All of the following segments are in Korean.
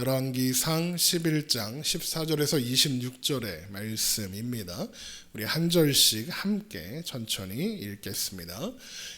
열왕기상 11장 14절에서 26절의 말씀입니다. 우리 한 절씩 함께 천천히 읽겠습니다.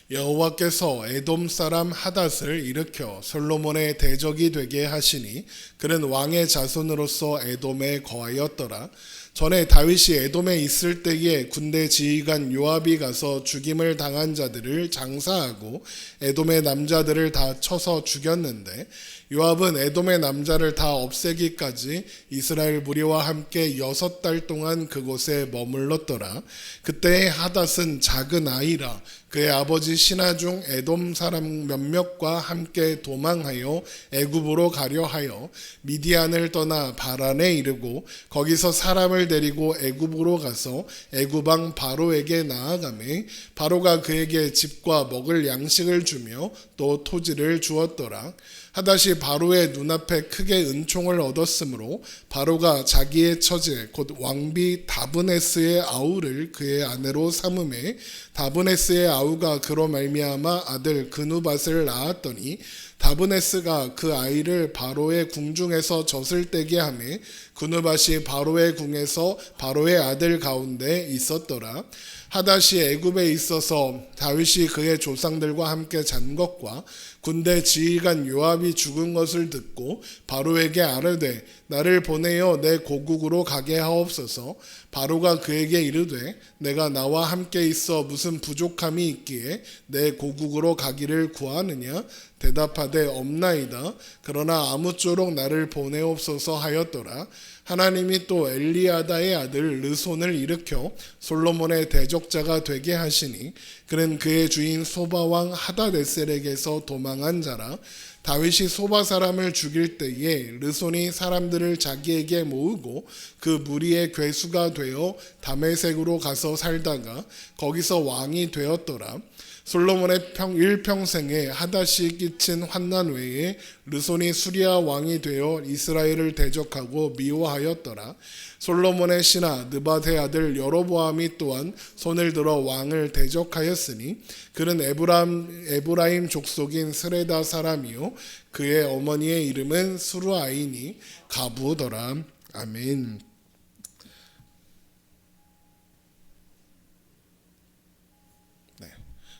여호와께서 에돔 사람 하닷을 일으켜 솔로몬의 대적이 되게 하시니 그는 왕의 자손으로서 에돔에 거하였더라. 전에 다윗이 에돔에 있을 때에 군대 지휘관 요압이 가서 죽임을 당한 자들을 장사하고 에돔의 남자들을 다 쳐서 죽였는데 요압은 에돔의 남자를 다 없애기까지 이스라엘 무리와 함께 6달 동안 그곳에 머물렀더라. 그때 하닷은 작은 아이라 그의 아버지 신하 중 에돔 사람 몇몇과 함께 도망하여 애굽으로 가려 하여 미디안을 떠나 바란에 이르고 거기서 사람을 데리고 애굽으로 가서 애굽 왕 바로에게 나아가매 바로가 그에게 집과 먹을 양식을 주며 또 토지를 주었더라. 하닷이 바로의 눈앞에 크게 은총을 얻었으므로 바로가 자기의 처제 곧 왕비 다브네스의 아우를 그의 아내로 삼음에 다브네스의 아우가 그로 말미암아 아들 그누밧을 낳았더니 다브네스가 그 아이를 바로의 궁중에서 젖을 떼게 하매 그누밧이 바로의 궁에서 바로의 아들 가운데 있었더라. 하닷이 애굽에 있어서 다윗이 그의 조상들과 함께 잔 것과 군대 지휘관 요압이 죽은 것을 듣고 바로에게 아뢰되 나를 보내어 내 고국으로 가게 하옵소서. 바로가 그에게 이르되 내가 나와 함께 있어 무슨 부족함이 있기에 내 고국으로 가기를 구하느냐? 대답하되 없나이다. 그러나 아무쪼록 나를 보내옵소서 하였더라. 하나님이 또 엘리아다의 아들 르손을 일으켜 솔로몬의 대적자가 되게 하시니 그는 그의 주인 소바왕 하닷에셀에게서 도망한 자라. 다윗이 소바 사람을 죽일 때에 르손이 사람들을 자기에게 모으고 그 무리의 괴수가 되어 다메섹으로 가서 살다가 거기서 왕이 되었더라. 솔로몬의 일평생에 하닷이 끼친 환난 외에 르손이 수리아 왕이 되어 이스라엘을 대적하고 미워하였더라. 솔로몬의 신하 느밧의 아들 여로보암이 또한 손을 들어 왕을 대적하였으니 그는 에브라임 족속인 스레다 사람이요 그의 어머니의 이름은 수르아이니 가부더라. 아멘.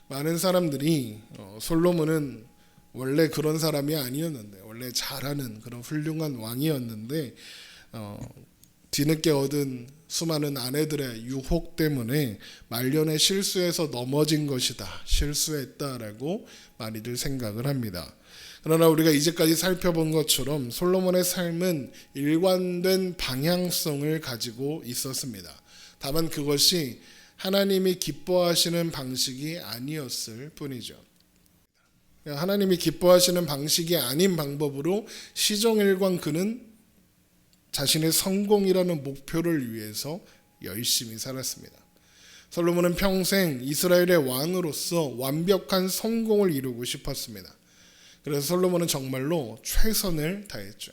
많은 사람들이 솔로몬은 원래 그런 사람이 아니었는데 원래 잘하는 그런 훌륭한 왕이었는데 뒤늦게 얻은 수많은 아내들의 유혹 때문에 말년에 실수해서 넘어진 것이다. 실수했다라고 많이들 생각을 합니다. 그러나 우리가 이제까지 살펴본 것처럼 솔로몬의 삶은 일관된 방향성을 가지고 있었습니다. 다만 그것이 하나님이 기뻐하시는 방식이 아니었을 뿐이죠. 하나님이 기뻐하시는 방식이 아닌 방법으로 시종일관 그는 자신의 성공이라는 목표를 위해서 열심히 살았습니다. 솔로몬은 평생 이스라엘의 왕으로서 완벽한 성공을 이루고 싶었습니다. 그래서 솔로몬은 정말로 최선을 다했죠.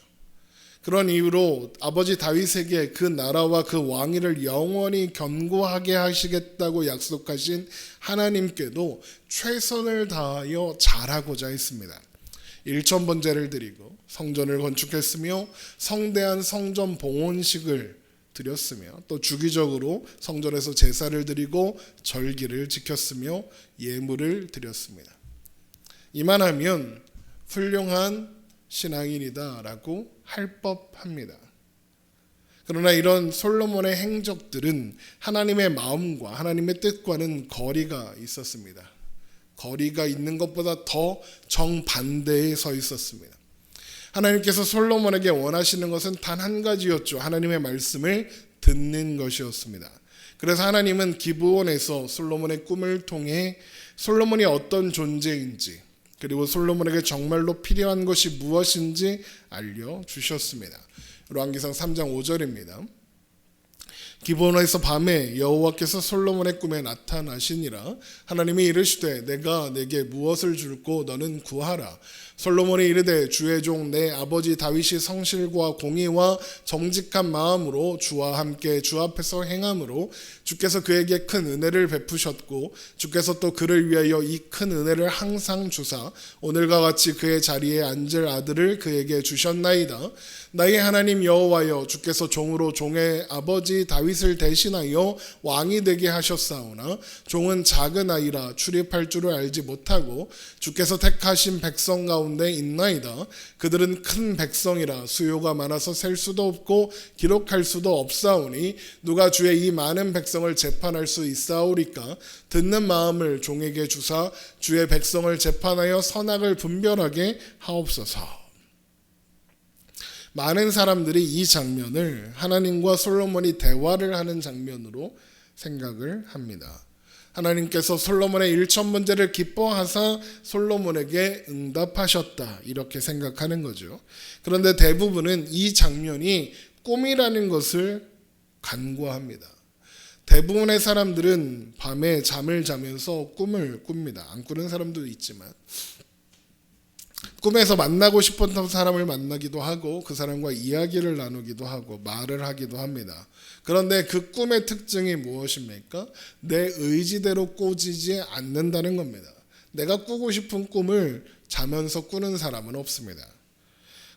그런 이유로 아버지 다윗에게 그 나라와 그 왕위를 영원히 견고하게 하시겠다고 약속하신 하나님께도 최선을 다하여 잘하고자 했습니다. 일천번제를 드리고 성전을 건축했으며 성대한 성전 봉헌식을 드렸으며 또 주기적으로 성전에서 제사를 드리고 절기를 지켰으며 예물을 드렸습니다. 이만하면 훌륭한 신앙인이다라고 할 법합니다. 그러나 이런 솔로몬의 행적들은 하나님의 마음과 하나님의 뜻과는 거리가 있었습니다. 거리가 있는 것보다 더 정반대에 서 있었습니다. 하나님께서 솔로몬에게 원하시는 것은 단 한 가지였죠. 하나님의 말씀을 듣는 것이었습니다. 그래서 하나님은 기브온에서 솔로몬의 꿈을 통해 솔로몬이 어떤 존재인지 그리고 솔로몬에게 정말로 필요한 것이 무엇인지 알려주셨습니다. 열왕기상 3장 5절입니다. 기브온에서 밤에 여호와께서 솔로몬의 꿈에 나타나시니라. 하나님이 이르시되 내가 내게 무엇을 줄고 너는 구하라. 솔로몬이 이르되 주의 종 내 아버지 다윗이 성실과 공의와 정직한 마음으로 주와 함께 주 앞에서 행함으로 주께서 그에게 큰 은혜를 베푸셨고 주께서 또 그를 위하여 이 큰 은혜를 항상 주사 오늘과 같이 그의 자리에 앉을 아들을 그에게 주셨나이다. 나의 하나님 여호와여 주께서 종으로 종의 아버지 다윗을 대신하여 왕이 되게 하셨사오나 종은 작은 아이라 출입할 줄을 알지 못하고 주께서 택하신 백성 가운데 있나이다. 그들은 큰 백성이라 수요가 많아서 셀 수도 없고 기록할 수도 없사오니 누가 주의 이 많은 백성을 재판할 수 있사오리까. 듣는 마음을 종에게 주사 주의 백성을 재판하여 선악을 분별하게 하옵소서. 많은 사람들이 이 장면을 하나님과 솔로몬이 대화를 하는 장면으로 생각을 합니다. 하나님께서 솔로몬의 일천 문제를 기뻐하사 솔로몬에게 응답하셨다 이렇게 생각하는 거죠. 그런데 대부분은 이 장면이 꿈이라는 것을 간과합니다. 대부분의 사람들은 밤에 잠을 자면서 꿈을 꿉니다. 안 꾸는 사람도 있지만 꿈에서 만나고 싶었던 사람을 만나기도 하고 그 사람과 이야기를 나누기도 하고 말을 하기도 합니다. 그런데 그 꿈의 특징이 무엇입니까? 내 의지대로 꾸지지 않는다는 겁니다. 내가 꾸고 싶은 꿈을 자면서 꾸는 사람은 없습니다.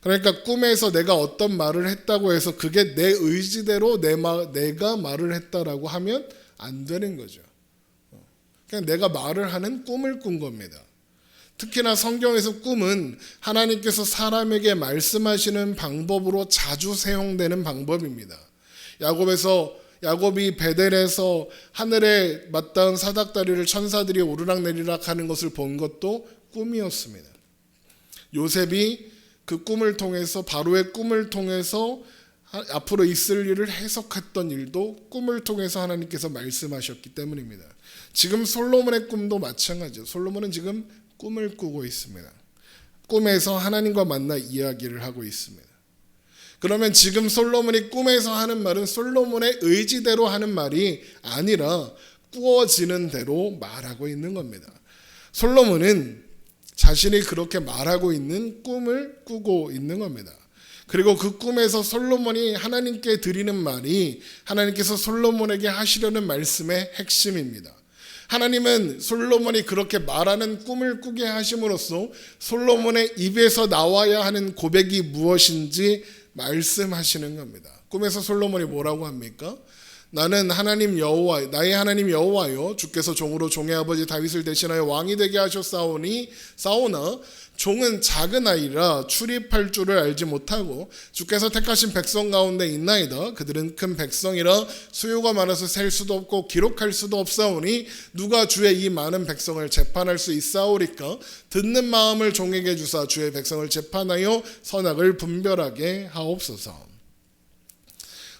그러니까 꿈에서 내가 어떤 말을 했다고 해서 그게 내 의지대로 내가 말을 했다라고 하면 안 되는 거죠. 그냥 내가 말을 하는 꿈을 꾼 겁니다. 특히나 성경에서 꿈은 하나님께서 사람에게 말씀하시는 방법으로 자주 사용되는 방법입니다. 야곱이 베델에서 하늘에 맞닿은 사닥다리를 천사들이 오르락내리락 하는 것을 본 것도 꿈이었습니다. 요셉이 그 꿈을 통해서 바로의 꿈을 통해서 앞으로 있을 일을 해석했던 일도 꿈을 통해서 하나님께서 말씀하셨기 때문입니다. 지금 솔로몬의 꿈도 마찬가지죠. 솔로몬은 지금 꿈을 꾸고 있습니다. 꿈에서 하나님과 만나 이야기를 하고 있습니다. 그러면 지금 솔로몬이 꿈에서 하는 말은 솔로몬의 의지대로 하는 말이 아니라 꾸어지는 대로 말하고 있는 겁니다. 솔로몬은 자신이 그렇게 말하고 있는 꿈을 꾸고 있는 겁니다. 그리고 그 꿈에서 솔로몬이 하나님께 드리는 말이 하나님께서 솔로몬에게 하시려는 말씀의 핵심입니다. 하나님은 솔로몬이 그렇게 말하는 꿈을 꾸게 하심으로써 솔로몬의 입에서 나와야 하는 고백이 무엇인지 말씀하시는 겁니다. 꿈에서 솔로몬이 뭐라고 합니까? 나는 하나님 여호와, 나의 하나님 여호와여 주께서 종으로 종의 아버지 다윗을 대신하여 왕이 되게 하셨사오나 종은 작은 아이라 출입할 줄을 알지 못하고 주께서 택하신 백성 가운데 있나이다. 그들은 큰 백성이라 수요가 많아서 셀 수도 없고 기록할 수도 없사오니 누가 주의 이 많은 백성을 재판할 수 있사오리까. 듣는 마음을 종에게 주사 주의 백성을 재판하여 선악을 분별하게 하옵소서.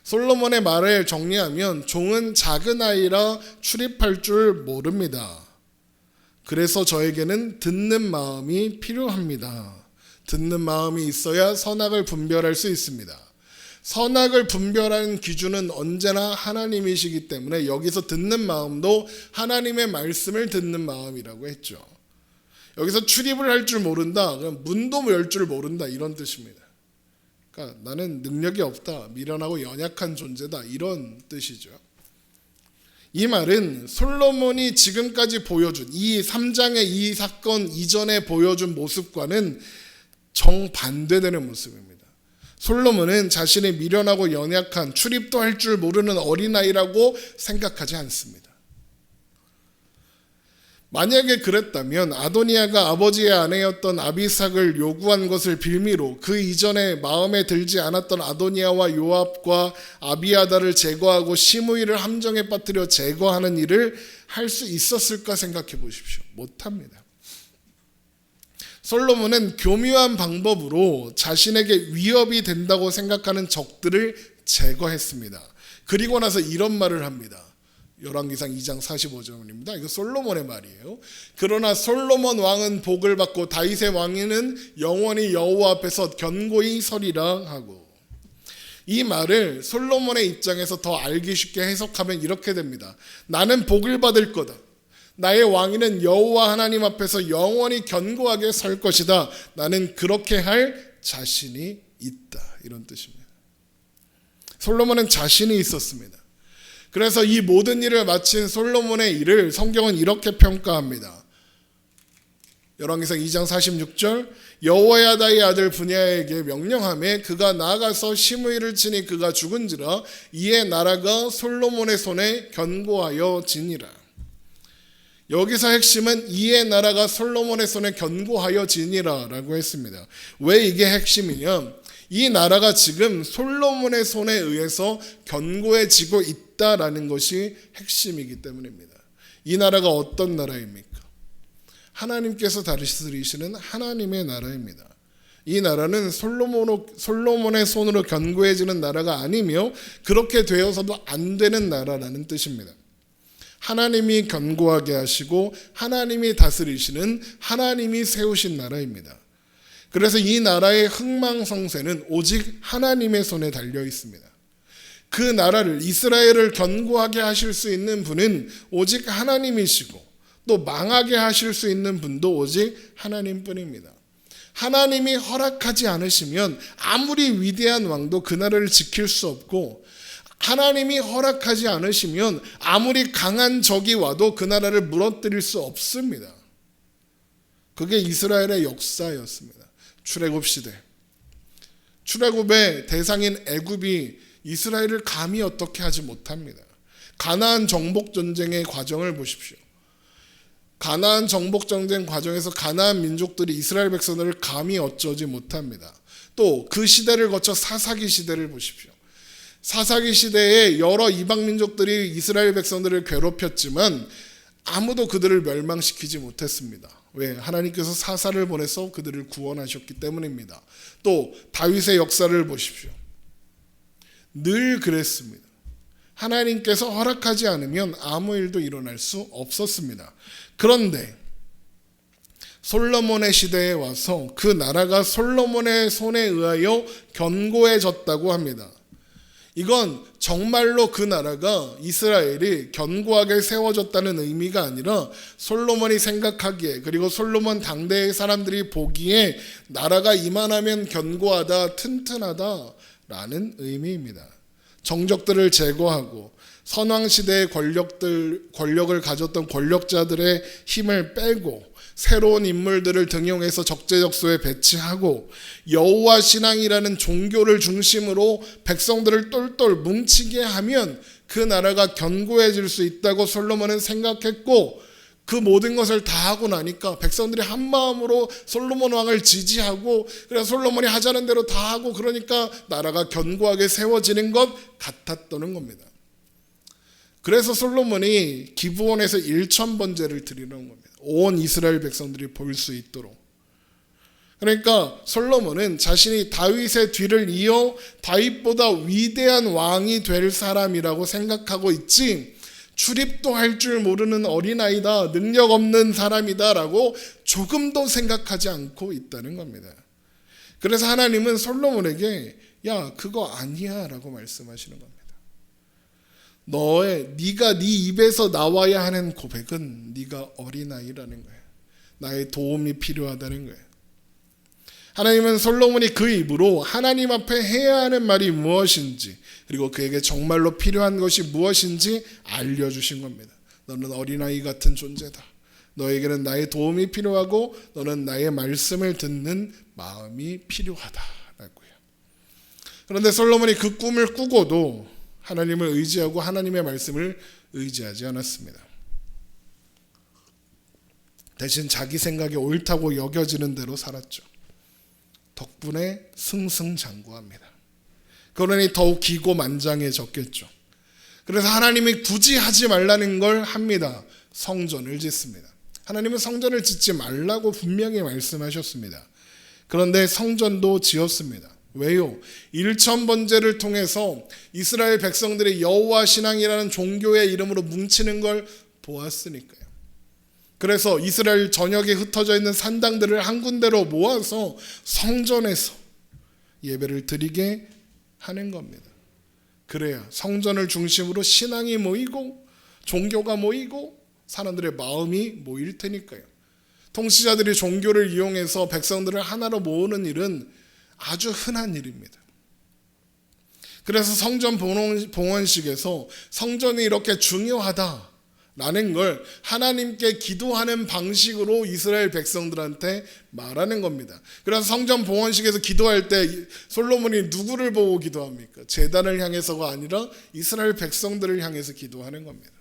솔로몬의 말을 정리하면 종은 작은 아이라 출입할 줄 모릅니다. 그래서 저에게는 듣는 마음이 필요합니다. 듣는 마음이 있어야 선악을 분별할 수 있습니다. 선악을 분별하는 기준은 언제나 하나님이시기 때문에 여기서 듣는 마음도 하나님의 말씀을 듣는 마음이라고 했죠. 여기서 출입을 할 줄 모른다, 문도 열 줄 모른다 이런 뜻입니다. 그러니까 나는 능력이 없다, 미련하고 연약한 존재다 이런 뜻이죠. 이 말은 솔로몬이 지금까지 보여준 이 3장의 이 사건 이전에 보여준 모습과는 정반대되는 모습입니다. 솔로몬은 자신이 미련하고 연약한 출입도 할 줄 모르는 어린아이라고 생각하지 않습니다. 만약에 그랬다면 아도니아가 아버지의 아내였던 아비삭을 요구한 것을 빌미로 그 이전에 마음에 들지 않았던 아도니아와 요압과 아비아다를 제거하고 시므이를 함정에 빠뜨려 제거하는 일을 할 수 있었을까 생각해 보십시오. 못합니다. 솔로몬은 교묘한 방법으로 자신에게 위협이 된다고 생각하는 적들을 제거했습니다. 그리고 나서 이런 말을 합니다. 열왕기상 2장 45절입니다. 이거 솔로몬의 말이에요. 그러나 솔로몬 왕은 복을 받고 다윗의 왕위는 영원히 여호와 앞에서 견고히 서리라 하고. 이 말을 솔로몬의 입장에서 더 알기 쉽게 해석하면 이렇게 됩니다. 나는 복을 받을 거다. 나의 왕위는 여호와 하나님 앞에서 영원히 견고하게 설 것이다. 나는 그렇게 할 자신이 있다. 이런 뜻입니다. 솔로몬은 자신이 있었습니다. 그래서 이 모든 일을 마친 솔로몬의 일을 성경은 이렇게 평가합니다. 열왕기상 2장 46절, 여호야다의 아들 분야에게 명령하매 그가 나아가서 시므이를 치니 그가 죽은지라 이에 나라가 솔로몬의 손에 견고하여 지니라. 여기서 핵심은 이에 나라가 솔로몬의 손에 견고하여 지니라 라고 했습니다. 왜 이게 핵심이냐? 이 나라가 지금 솔로몬의 손에 의해서 견고해지고 있다라는 것이 핵심이기 때문입니다. 이 나라가 어떤 나라입니까? 하나님께서 다스리시는 하나님의 나라입니다. 이 나라는 솔로몬의 손으로 견고해지는 나라가 아니며 그렇게 되어서도 안 되는 나라라는 뜻입니다. 하나님이 견고하게 하시고 하나님이 다스리시는 하나님이 세우신 나라입니다. 그래서 이 나라의 흥망성쇠는 오직 하나님의 손에 달려 있습니다. 그 나라를 이스라엘을 견고하게 하실 수 있는 분은 오직 하나님이시고 또 망하게 하실 수 있는 분도 오직 하나님뿐입니다. 하나님이 허락하지 않으시면 아무리 위대한 왕도 그 나라를 지킬 수 없고 하나님이 허락하지 않으시면 아무리 강한 적이 와도 그 나라를 무너뜨릴 수 없습니다. 그게 이스라엘의 역사였습니다. 출애굽 시대. 출애굽의 대상인 애굽이 이스라엘을 감히 어떻게 하지 못합니다. 가나안 정복 전쟁의 과정을 보십시오. 가나안 정복 전쟁 과정에서 가나안 민족들이 이스라엘 백성들을 감히 어쩌지 못합니다. 또 그 시대를 거쳐 사사기 시대를 보십시오. 사사기 시대에 여러 이방 민족들이 이스라엘 백성들을 괴롭혔지만 아무도 그들을 멸망시키지 못했습니다. 왜? 하나님께서 사사를 보내서 그들을 구원하셨기 때문입니다. 또 다윗의 역사를 보십시오. 늘 그랬습니다. 하나님께서 허락하지 않으면 아무 일도 일어날 수 없었습니다. 그런데 솔로몬의 시대에 와서 그 나라가 솔로몬의 손에 의하여 견고해졌다고 합니다. 이건 정말로 그 나라가 이스라엘이 견고하게 세워졌다는 의미가 아니라 솔로몬이 생각하기에 그리고 솔로몬 당대의 사람들이 보기에 나라가 이만하면 견고하다, 튼튼하다라는 의미입니다. 정적들을 제거하고 선왕시대의 권력을 가졌던 권력자들의 힘을 빼고 새로운 인물들을 등용해서 적재적소에 배치하고 여호와 신앙이라는 종교를 중심으로 백성들을 똘똘 뭉치게 하면 그 나라가 견고해질 수 있다고 솔로몬은 생각했고 그 모든 것을 다 하고 나니까 백성들이 한 마음으로 솔로몬 왕을 지지하고 그래서 솔로몬이 하자는 대로 다 하고 그러니까 나라가 견고하게 세워지는 것 같았다는 겁니다. 그래서 솔로몬이 기브온에서 1,000번제를 드리는 겁니다. 온 이스라엘 백성들이 볼 수 있도록. 그러니까 솔로몬은 자신이 다윗의 뒤를 이어 다윗보다 위대한 왕이 될 사람이라고 생각하고 있지 출입도 할 줄 모르는 어린아이다, 능력 없는 사람이다 라고 조금도 생각하지 않고 있다는 겁니다. 그래서 하나님은 솔로몬에게 야 그거 아니야 라고 말씀하시는 겁니다. 네가 네 입에서 나와야 하는 고백은 네가 어린아이라는 거예요. 나의 도움이 필요하다는 거예요. 하나님은 솔로몬이 그 입으로 하나님 앞에 해야 하는 말이 무엇인지 그리고 그에게 정말로 필요한 것이 무엇인지 알려주신 겁니다. 너는 어린아이 같은 존재다. 너에게는 나의 도움이 필요하고 너는 나의 말씀을 듣는 마음이 필요하다라고요. 그런데 솔로몬이 그 꿈을 꾸고도 하나님을 의지하고 하나님의 말씀을 의지하지 않았습니다. 대신 자기 생각이 옳다고 여겨지는 대로 살았죠. 덕분에 승승장구합니다. 그러니 더욱 기고만장해졌겠죠. 그래서 하나님이 굳이 하지 말라는 걸 합니다. 성전을 짓습니다. 하나님은 성전을 짓지 말라고 분명히 말씀하셨습니다. 그런데 성전도 지었습니다. 왜요? 1,000번제를 통해서 이스라엘 백성들이 여호와 신앙이라는 종교의 이름으로 뭉치는 걸 보았으니까요. 그래서 이스라엘 전역에 흩어져 있는 산당들을 한 군데로 모아서 성전에서 예배를 드리게 하는 겁니다. 그래야 성전을 중심으로 신앙이 모이고 종교가 모이고 사람들의 마음이 모일 테니까요. 통치자들이 종교를 이용해서 백성들을 하나로 모으는 일은 아주 흔한 일입니다. 그래서 성전 봉헌식에서 성전이 이렇게 중요하다라는 걸 하나님께 기도하는 방식으로 이스라엘 백성들한테 말하는 겁니다. 그래서 성전 봉헌식에서 기도할 때 솔로몬이 누구를 보고 기도합니까? 제단을 향해서가 아니라 이스라엘 백성들을 향해서 기도하는 겁니다.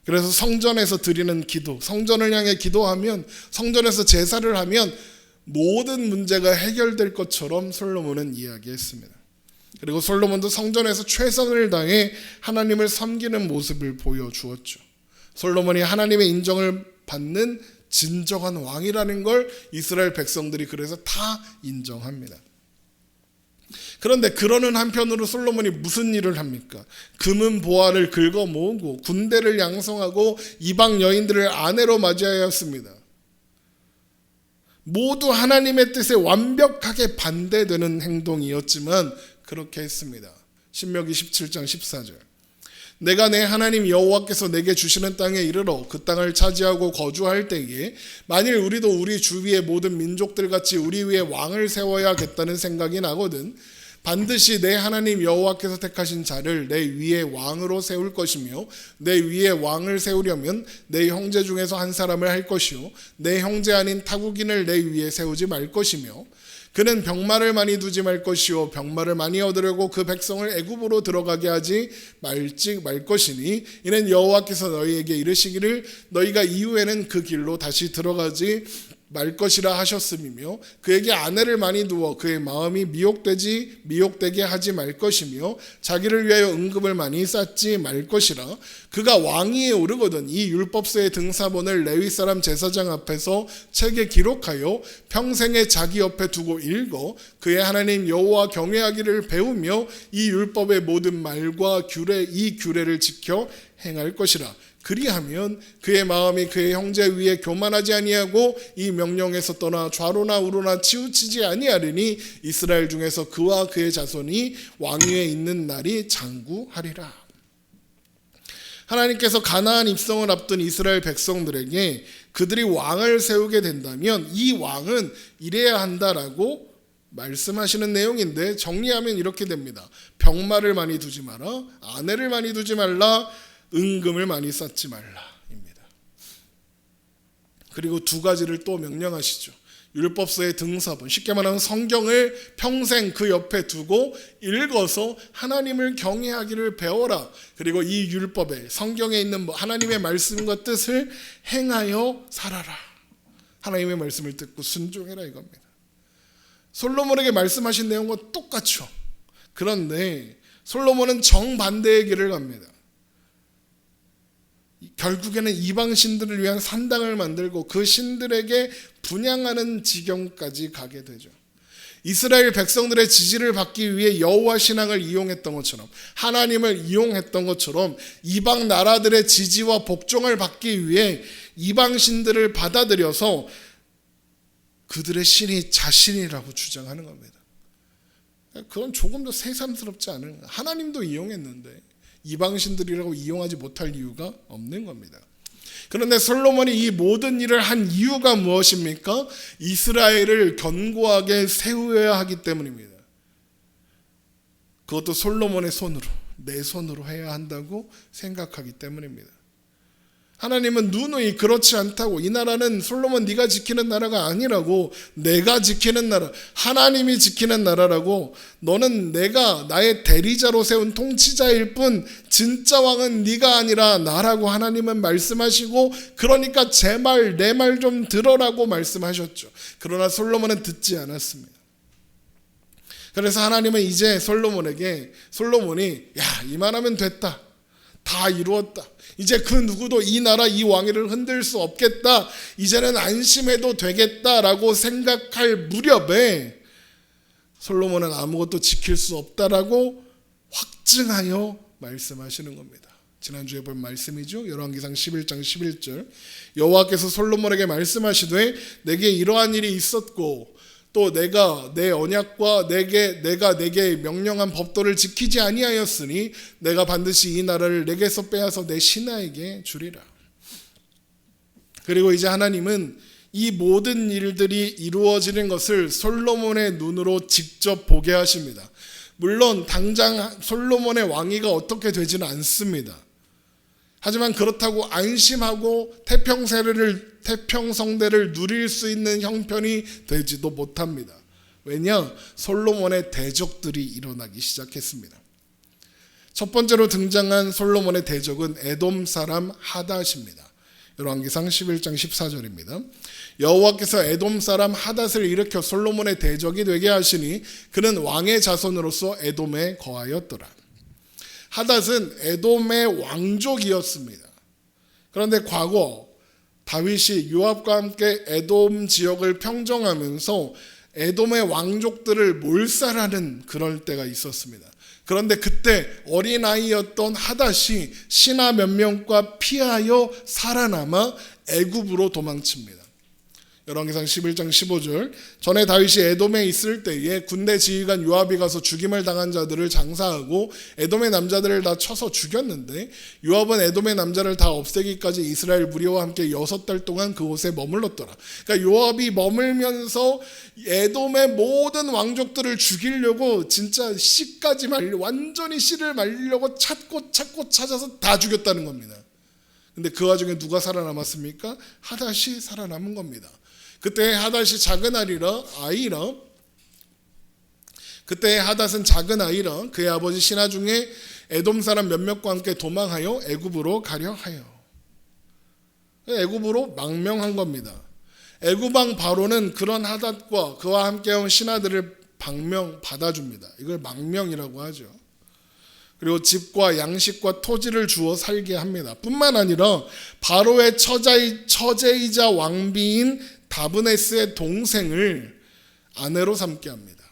그래서 성전에서 드리는 기도, 성전을 향해 기도하면, 성전에서 제사를 하면 모든 문제가 해결될 것처럼 솔로몬은 이야기했습니다. 그리고 솔로몬도 성전에서 최선을 다해 하나님을 섬기는 모습을 보여주었죠. 솔로몬이 하나님의 인정을 받는 진정한 왕이라는 걸 이스라엘 백성들이 그래서 다 인정합니다. 그런데 그러는 한편으로 솔로몬이 무슨 일을 합니까? 금은 보화를 긁어 모으고 군대를 양성하고 이방 여인들을 아내로 맞이하였습니다. 모두 하나님의 뜻에 완벽하게 반대되는 행동이었지만 그렇게 했습니다. 신명기 17장 14절. 내가 내 하나님 여호와께서 내게 주시는 땅에 이르러 그 땅을 차지하고 거주할 때에 만일 우리도 우리 주위의 모든 민족들 같이 우리 위에 왕을 세워야겠다는 생각이 나거든 반드시 내 하나님 여호와께서 택하신 자를 내 위에 왕으로 세울 것이며 내 위에 왕을 세우려면 내 형제 중에서 한 사람을 할 것이요 내 형제 아닌 타국인을 내 위에 세우지 말 것이며 그는 병마를 많이 두지 말 것이요 병마를 많이 얻으려고 그 백성을 애굽으로 들어가게 하지 말 것이니 이는 여호와께서 너희에게 이르시기를 너희가 이후에는 그 길로 다시 들어가지 말 것이라 하셨음이며 그에게 아내를 많이 두어 그의 마음이 미혹되게 하지 말 것이며 자기를 위하여 은금을 많이 쌓지 말 것이라. 그가 왕위에 오르거든 이 율법서의 등사본을 레위 사람 제사장 앞에서 책에 기록하여 평생에 자기 옆에 두고 읽어 그의 하나님 여호와 경외하기를 배우며 이 율법의 모든 말과 이 규례를 지켜 행할 것이라. 그리하면 그의 마음이 그의 형제 위에 교만하지 아니하고 이 명령에서 떠나 좌로나 우로나 치우치지 아니하리니 이스라엘 중에서 그와 그의 자손이 왕위에 있는 날이 장구하리라. 하나님께서 가나안 입성을 앞둔 이스라엘 백성들에게 그들이 왕을 세우게 된다면 이 왕은 이래야 한다라고 말씀하시는 내용인데 정리하면 이렇게 됩니다. 병마를 많이 두지 마라, 아내를 많이 두지 말라, 은금을 많이 쌓지 말라입니다. 그리고 두 가지를 또 명령하시죠. 율법서의 등사본, 쉽게 말하면 성경을 평생 그 옆에 두고 읽어서 하나님을 경외하기를 배워라. 그리고 이 율법에 성경에 있는 하나님의 말씀과 뜻을 행하여 살아라. 하나님의 말씀을 듣고 순종해라 이겁니다. 솔로몬에게 말씀하신 내용과 똑같죠. 그런데 솔로몬은 정반대의 길을 갑니다. 결국에는 이방 신들을 위한 산당을 만들고 그 신들에게 분향하는 지경까지 가게 되죠. 이스라엘 백성들의 지지를 받기 위해 여호와 신앙을 이용했던 것처럼 하나님을 이용했던 것처럼 이방 나라들의 지지와 복종을 받기 위해 이방 신들을 받아들여서 그들의 신이 자신이라고 주장하는 겁니다. 그건 조금 더 새삼스럽지 않은, 하나님도 이용했는데 이방신들이라고 이용하지 못할 이유가 없는 겁니다. 그런데 솔로몬이 이 모든 일을 한 이유가 무엇입니까? 이스라엘을 견고하게 세워야 하기 때문입니다. 그것도 솔로몬의 손으로, 내 손으로 해야 한다고 생각하기 때문입니다. 하나님은 누누이 그렇지 않다고, 이 나라는 솔로몬 네가 지키는 나라가 아니라고, 내가 지키는 나라, 하나님이 지키는 나라라고, 너는 내가 나의 대리자로 세운 통치자일 뿐 진짜 왕은 네가 아니라 나라고 하나님은 말씀하시고, 그러니까 제 말 내 말 좀 들어라고 말씀하셨죠. 그러나 솔로몬은 듣지 않았습니다. 그래서 하나님은 이제 솔로몬이 야, 이만하면 됐다, 다 이루었다, 이제 그 누구도 이 나라 이 왕위를 흔들 수 없겠다, 이제는 안심해도 되겠다라고 생각할 무렵에 솔로몬은 아무것도 지킬 수 없다라고 확증하여 말씀하시는 겁니다. 지난주에 본 말씀이죠. 열왕기상 11장 11절. 여호와께서 솔로몬에게 말씀하시되 내게 이러한 일이 있었고 또 내가 내 언약과 내가 내게 명령한 법도를 지키지 아니하였으니 내가 반드시 이 나라를 내게서 빼앗아 내 신하에게 주리라. 그리고 이제 하나님은 이 모든 일들이 이루어지는 것을 솔로몬의 눈으로 직접 보게 하십니다. 물론 당장 솔로몬의 왕위가 어떻게 되지는 않습니다. 하지만 그렇다고 안심하고 태평성대를 누릴 수 있는 형편이 되지도 못합니다. 왜냐? 솔로몬의 대적들이 일어나기 시작했습니다. 첫 번째로 등장한 솔로몬의 대적은 에돔 사람 하닷입니다. 열왕기상 11장 14절입니다. 여호와께서 에돔 사람 하닷을 일으켜 솔로몬의 대적이 되게 하시니 그는 왕의 자손으로서 에돔에 거하였더라. 하닷은 에돔의 왕족이었습니다. 그런데 과거 다윗이 요압과 함께 에돔 지역을 평정하면서 에돔의 왕족들을 몰살하는 그럴 때가 있었습니다. 그런데 그때 어린아이였던 하닷이 신하 몇 명과 피하여 살아남아 애굽으로 도망칩니다. 열왕기상 11장 15절 전에 다윗이 에돔에 있을 때에 군대 지휘관 요압이 가서 죽임을 당한 자들을 장사하고 에돔의 남자들을 다 쳐서 죽였는데 요압은 에돔의 남자를 다 없애기까지 이스라엘 무리와 함께 6달 동안 그곳에 머물렀더라. 그러니까 요압이 머물면서 에돔의 모든 왕족들을 죽이려고 진짜 씨까지 완전히 씨를 말리려고 찾고 찾아서 다 죽였다는 겁니다. 근데 그 와중에 누가 살아남았습니까? 하닷이 살아남은 겁니다. 그때 하닷이 작은 아이라 그때 하닷은 작은 아이라 그의 아버지 신하 중에 에돔 사람 몇몇과 함께 도망하여 애굽으로 가려 하여 애굽으로 망명한 겁니다. 애굽 왕 바로는 그런 하닷과 그와 함께 온 신하들을 받아줍니다. 이걸 망명이라고 하죠. 그리고 집과 양식과 토지를 주어 살게 합니다. 뿐만 아니라 바로의 처제이자 왕비인 다브네스의 동생을 아내로 삼게 합니다.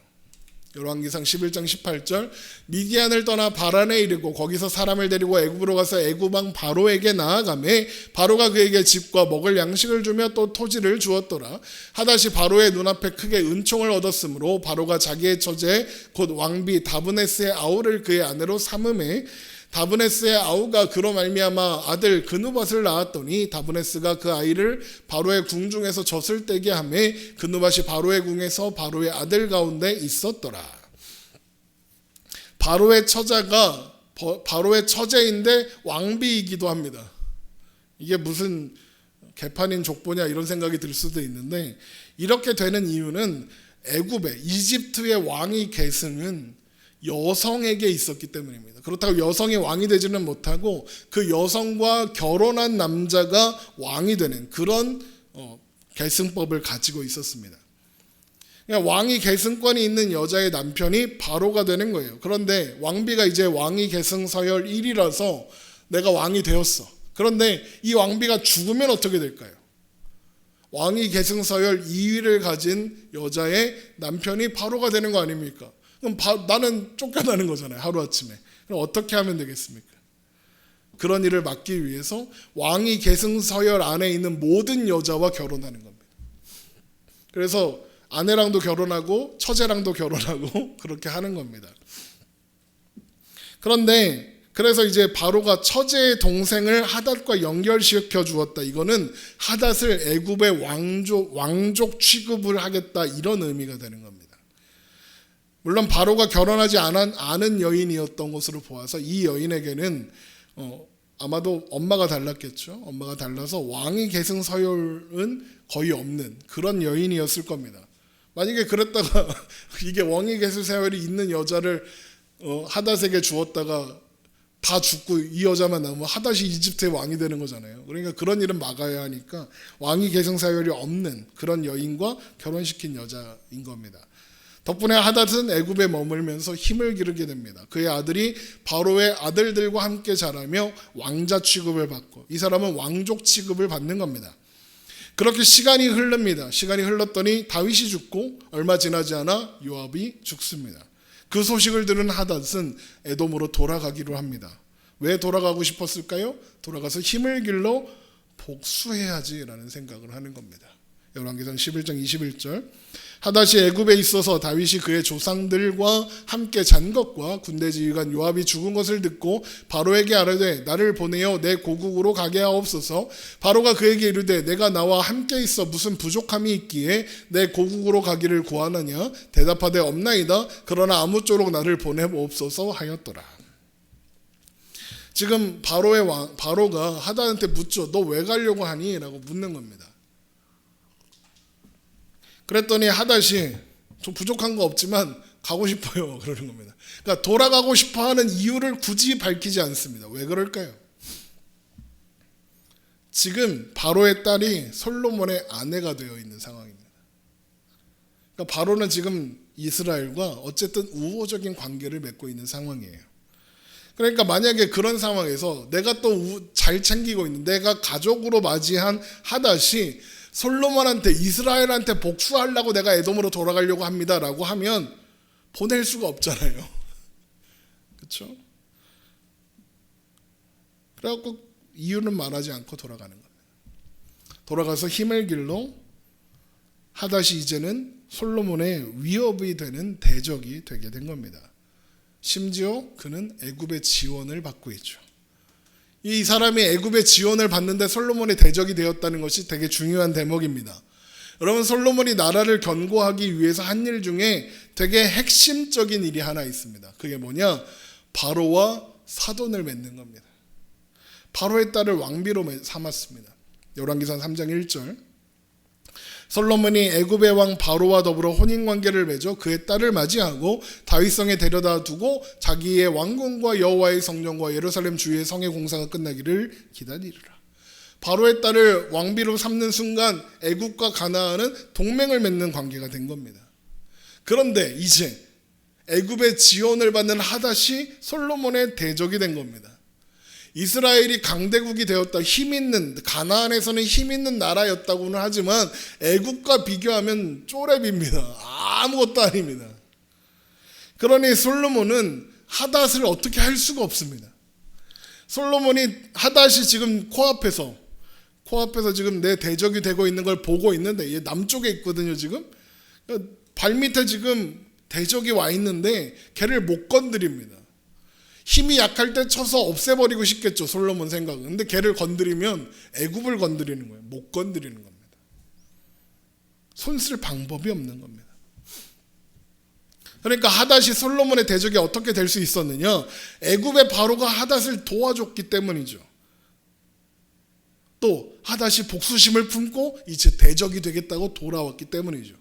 열왕기상 11장 18절 미디안을 떠나 바란에 이르고 거기서 사람을 데리고 애굽으로 가서 애굽 왕 바로에게 나아가매 바로가 그에게 집과 먹을 양식을 주며 또 토지를 주었더라. 하닷이 바로의 눈앞에 크게 은총을 얻었으므로 바로가 자기의 처제 곧 왕비 다브네스의 아우를 그의 아내로 삼음에 다브네스의 아우가 그로 말미암아 아들 그누밧을 낳았더니 다브네스가 그 아이를 바로의 궁중에서 젖을 떼게 하매 그누밧이 바로의 궁에서 바로의 아들 가운데 있었더라. 바로의 처제인데 왕비이기도 합니다. 이게 무슨 개판인 족보냐 이런 생각이 들 수도 있는데 이렇게 되는 이유는 애굽의 이집트의 왕위 계승은 여성에게 있었기 때문입니다. 그렇다고 여성이 왕이 되지는 못하고 그 여성과 결혼한 남자가 왕이 되는 그런 계승법을 가지고 있었습니다. 그러니까 왕위 계승권이 있는 여자의 남편이 바로가 되는 거예요. 그런데 왕비가 이제 왕위 계승 서열 1이라서 내가 왕이 되었어. 그런데 이 왕비가 죽으면 어떻게 될까요? 왕위 계승 서열 2위를 가진 여자의 남편이 바로가 되는 거 아닙니까? 그럼 나는 쫓겨나는 거잖아요. 하루아침에. 그럼 어떻게 하면 되겠습니까? 그런 일을 막기 위해서 왕위 계승 서열 안에 있는 모든 여자와 결혼하는 겁니다. 그래서 아내랑도 결혼하고 처제랑도 결혼하고 그렇게 하는 겁니다. 그래서 이제 바로가 처제의 동생을 하닷과 연결시켜 주었다. 이거는 하닷을 애굽의 왕족 취급을 하겠다 이런 의미가 되는 겁니다. 물론 바로가 결혼하지 않은 여인이었던 것으로 보아서 이 여인에게는 아마도 엄마가 달랐겠죠. 엄마가 달라서 왕위 계승 서열은 거의 없는 그런 여인이었을 겁니다. 만약에 그랬다가 이게 왕위 계승 서열이 있는 여자를 하닷에게 주었다가 다 죽고 이 여자만 남으면 하닷이 이집트의 왕이 되는 거잖아요. 그러니까 그런 일은 막아야 하니까 왕위 계승 서열이 없는 그런 여인과 결혼시킨 여자인 겁니다. 덕분에 하닷은 애굽에 머물면서 힘을 기르게 됩니다. 그의 아들이 바로의 아들들과 함께 자라며 왕자 취급을 받고 이 사람은 왕족 취급을 받는 겁니다. 그렇게 시간이 흐릅니다. 시간이 흘렀더니 다윗이 죽고 얼마 지나지 않아 요압이 죽습니다. 그 소식을 들은 하닷은 에돔으로 돌아가기로 합니다. 왜 돌아가고 싶었을까요? 돌아가서 힘을 길러 복수해야지라는 생각을 하는 겁니다. 열왕기상 11장 21절. 하닷이 애굽에 있어서 다윗이 그의 조상들과 함께 잔 것과 군대 지휘관 요압이 죽은 것을 듣고 바로에게 아뢰되 나를 보내어 내 고국으로 가게 하옵소서. 바로가 그에게 이르되 내가 나와 함께 있어 무슨 부족함이 있기에 내 고국으로 가기를 구하느냐. 대답하되 없나이다. 그러나 아무쪼록 나를 보내옵소서 하였더라. 지금 바로가 하닷한테 묻죠. 너 왜 가려고 하니? 라고 묻는 겁니다. 그랬더니 하닷이 좀 부족한 거 없지만 가고 싶어요. 그러는 겁니다. 그러니까 돌아가고 싶어 하는 이유를 굳이 밝히지 않습니다. 왜 그럴까요? 지금 바로의 딸이 솔로몬의 아내가 되어 있는 상황입니다. 그러니까 바로는 지금 이스라엘과 어쨌든 우호적인 관계를 맺고 있는 상황이에요. 그러니까 만약에 그런 상황에서 내가 또 잘 챙기고 있는 내가 가족으로 맞이한 하닷이 솔로몬한테 이스라엘한테 복수하려고 내가 에돔으로 돌아가려고 합니다라고 하면 보낼 수가 없잖아요. 그렇죠? 그래갖고 이유는 말하지 않고 돌아가는 겁니다. 돌아가서 힘을 길러 하닷이 이제는 솔로몬의 위협이 되는 대적이 되게 된 겁니다. 심지어 그는 애굽의 지원을 받고 있죠. 이 사람이 애굽의 지원을 받는데 솔로몬의 대적이 되었다는 것이 되게 중요한 대목입니다. 여러분, 솔로몬이 나라를 견고하기 위해서 한 일 중에 되게 핵심적인 일이 하나 있습니다. 그게 뭐냐? 바로와 사돈을 맺는 겁니다. 바로의 딸을 왕비로 삼았습니다. 열왕기상 3장 1절. 솔로몬이 애굽의 왕 바로와 더불어 혼인관계를 맺어 그의 딸을 맞이하고 다윗성에 데려다 두고 자기의 왕궁과 여호와의 성전과 예루살렘 주위의 성의 공사가 끝나기를 기다리리라. 바로의 딸을 왕비로 삼는 순간 애굽과 가나안은 동맹을 맺는 관계가 된 겁니다. 그런데 이제 애굽의 지원을 받는 하닷이 솔로몬의 대적이 된 겁니다. 이스라엘이 강대국이 되었다, 가나안에서는 힘 있는 나라였다고는 하지만 애국과 비교하면 쪼렙입니다. 아무것도 아닙니다. 그러니 솔로몬은 하닷을 어떻게 할 수가 없습니다. 하닷이 지금 코앞에서 지금 내 대적이 되고 있는 걸 보고 있는데, 얘 남쪽에 있거든요. 지금 발밑에 지금 대적이 와 있는데 걔를 못 건드립니다. 힘이 약할 때 쳐서 없애버리고 싶겠죠, 솔로몬 생각은. 근데 걔를 건드리면 애굽을 건드리는 거예요. 못 건드리는 겁니다. 손쓸 방법이 없는 겁니다. 그러니까 하닷이 솔로몬의 대적이 어떻게 될 수 있었느냐? 애굽의 바로가 하닷을 도와줬기 때문이죠. 또 하닷이 복수심을 품고 이제 대적이 되겠다고 돌아왔기 때문이죠.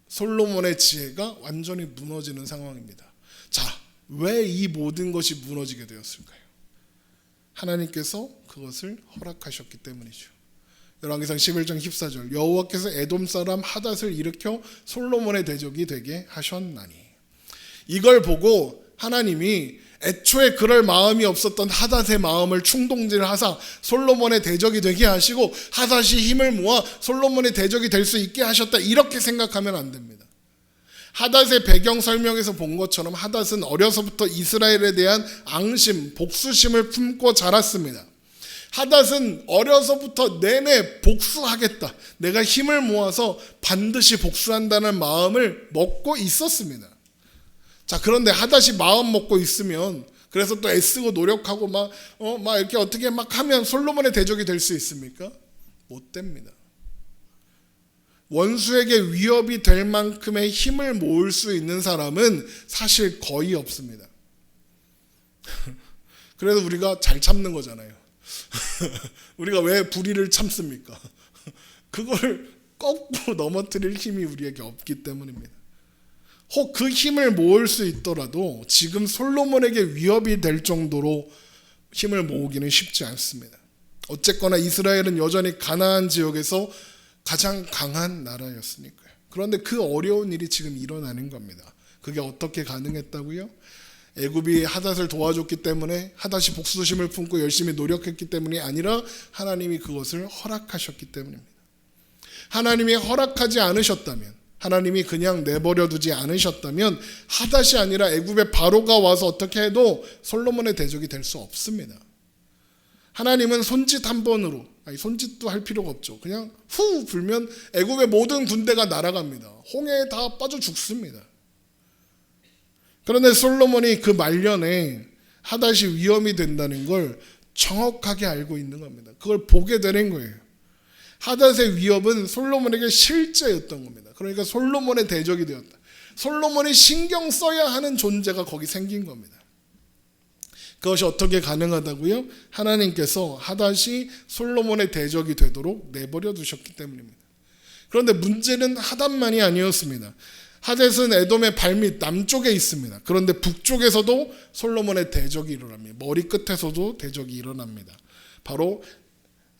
솔로몬의 지혜가 완전히 무너지는 상황입니다. 자, 왜 이 모든 것이 무너지게 되었을까요? 하나님께서 그것을 허락하셨기 때문이죠. 열왕기상 11장 14절. 여호와께서 에돔 사람 하닷을 일으켜 솔로몬의 대적이 되게 하셨나니. 이걸 보고 하나님이 애초에 그럴 마음이 없었던 하닷의 마음을 충동질하사 솔로몬의 대적이 되게 하시고 하닷이 힘을 모아 솔로몬의 대적이 될 수 있게 하셨다, 이렇게 생각하면 안 됩니다. 하닷의 배경 설명에서 본 것처럼 하닷은 어려서부터 이스라엘에 대한 앙심, 복수심을 품고 자랐습니다. 하닷은 어려서부터 내내 복수하겠다, 내가 힘을 모아서 반드시 복수한다는 마음을 먹고 있었습니다. 자, 그런데 하닷이 마음 먹고 있으면, 그래서 또 애쓰고 노력하고 막 이렇게 어떻게 막 하면 솔로몬의 대적이 될 수 있습니까? 못 됩니다. 원수에게 위협이 될 만큼의 힘을 모을 수 있는 사람은 사실 거의 없습니다. 그래서 우리가 잘 참는 거잖아요. 우리가 왜 불의를 참습니까? 그걸 꺾고 넘어뜨릴 힘이 우리에게 없기 때문입니다. 혹 그 힘을 모을 수 있더라도 지금 솔로몬에게 위협이 될 정도로 힘을 모으기는 쉽지 않습니다. 어쨌거나 이스라엘은 여전히 가나안 지역에서 가장 강한 나라였으니까요. 그런데 그 어려운 일이 지금 일어나는 겁니다. 그게 어떻게 가능했다고요? 애굽이 하닷을 도와줬기 때문에, 하닷이 복수심을 품고 열심히 노력했기 때문이 아니라 하나님이 그것을 허락하셨기 때문입니다. 하나님이 허락하지 않으셨다면, 하나님이 그냥 내버려 두지 않으셨다면 하닷이 아니라 애굽의 바로가 와서 어떻게 해도 솔로몬의 대적이 될 수 없습니다. 하나님은 손짓 한 번으로, 아니 손짓도 할 필요가 없죠. 그냥 후 불면 애굽의 모든 군대가 날아갑니다. 홍해에 다 빠져 죽습니다. 그런데 솔로몬이 그 말년에 하닷이 위험이 된다는 걸 정확하게 알고 있는 겁니다. 그걸 보게 되는 거예요. 하닷의 위협은 솔로몬에게 실제였던 겁니다. 그러니까 솔로몬의 대적이 되었다. 솔로몬이 신경 써야 하는 존재가 거기 생긴 겁니다. 그것이 어떻게 가능하다고요? 하나님께서 하닷이 솔로몬의 대적이 되도록 내버려 두셨기 때문입니다. 그런데 문제는 하닷만이 아니었습니다. 하닷은 에돔의 발밑 남쪽에 있습니다. 그런데 북쪽에서도 솔로몬의 대적이 일어납니다. 머리 끝에서도 대적이 일어납니다. 바로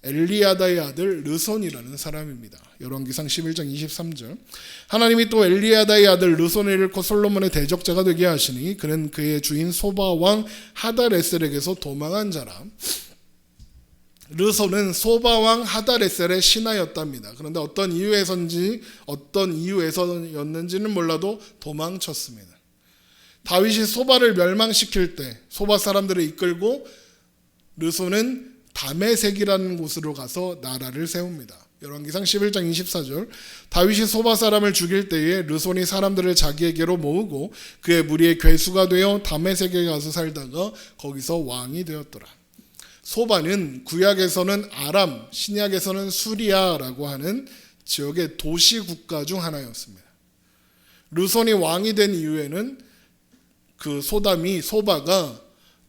엘리야다의 아들 르손이라는 사람입니다. 열왕기상 11장 23절. 하나님이 또 엘리야다의 아들 르손을 잃고 솔로몬의 대적자가 되게 하시니 그는 그의 주인 소바 왕 하닷에셀에게서 도망한 자라. 르손은 소바 왕 하닷에셀의 신하였답니다. 그런데 어떤 이유에서였는지는 몰라도 도망쳤습니다. 다윗이 소바를 멸망시킬 때 소바 사람들을 이끌고 르손은 다메섹이라는 곳으로 가서 나라를 세웁니다. 열왕기상 11장 24절. 다윗이 소바 사람을 죽일 때에 르손이 사람들을 자기에게로 모으고 그의 무리의 괴수가 되어 다메섹에 가서 살다가 거기서 왕이 되었더라. 소바는 구약에서는 아람, 신약에서는 수리아라고 하는 지역의 도시 국가 중 하나였습니다. 르손이 왕이 된 이후에는 그 소바가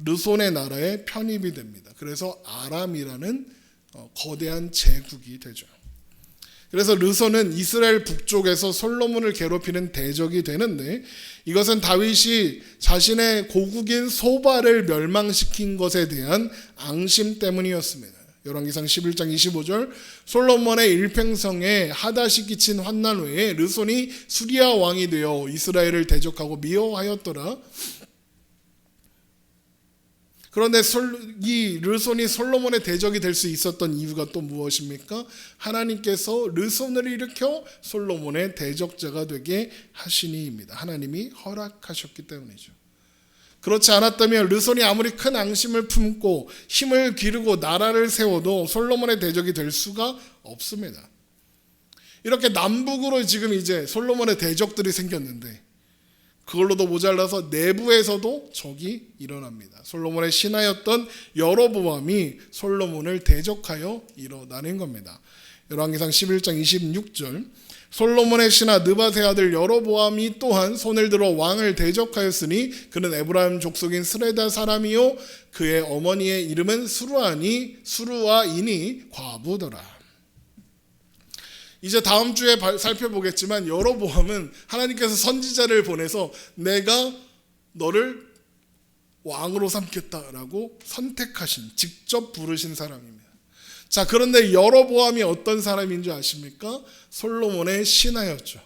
르손의 나라에 편입이 됩니다. 그래서 아람이라는 거대한 제국이 되죠. 그래서 르손은 이스라엘 북쪽에서 솔로몬을 괴롭히는 대적이 되는데 이것은 다윗이 자신의 고국인 소바를 멸망시킨 것에 대한 앙심 때문이었습니다. 열왕기상 11장 25절. 솔로몬의 일평성에 하닷이 끼친 환난 후에 르손이 수리아 왕이 되어 이스라엘을 대적하고 미워하였더라. 그런데 이 르손이 솔로몬의 대적이 될 수 있었던 이유가 또 무엇입니까? 하나님께서 르손을 일으켜 솔로몬의 대적자가 되게 하시니입니다. 하나님이 허락하셨기 때문이죠. 그렇지 않았다면 르손이 아무리 큰 앙심을 품고 힘을 기르고 나라를 세워도 솔로몬의 대적이 될 수가 없습니다. 이렇게 남북으로 지금 이제 솔로몬의 대적들이 생겼는데 그걸로도 모자라서 내부에서도 적이 일어납니다. 솔로몬의 신하였던 여로보암이 솔로몬을 대적하여 일어나는 겁니다. 열왕기상 11장 26절. 솔로몬의 신하 느밧의 아들 여로보암이 또한 손을 들어 왕을 대적하였으니 그는 에브라임 족속인 스레다 사람이요 그의 어머니의 이름은 수루아이니 과부더라. 이제 다음 주에 살펴보겠지만 여로보암은 하나님께서 선지자를 보내서 내가 너를 왕으로 삼겠다라고 선택하신, 직접 부르신 사람입니다. 자, 그런데 여로보암이 어떤 사람인 줄 아십니까? 솔로몬의 신하였죠.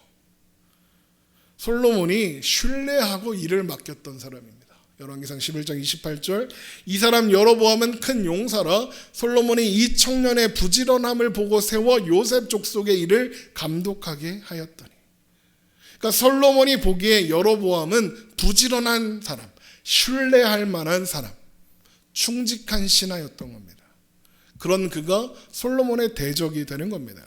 솔로몬이 신뢰하고 일을 맡겼던 사람입니다. 열왕기상 11장 28절. 이 사람 여로보암은 큰 용사라 솔로몬이 이 청년의 부지런함을 보고 세워 요셉 족속의 일을 감독하게 하였더니. 그러니까 솔로몬이 보기에 여로보암은 부지런한 사람, 신뢰할 만한 사람, 충직한 신하였던 겁니다. 그런 그가 솔로몬의 대적이 되는 겁니다.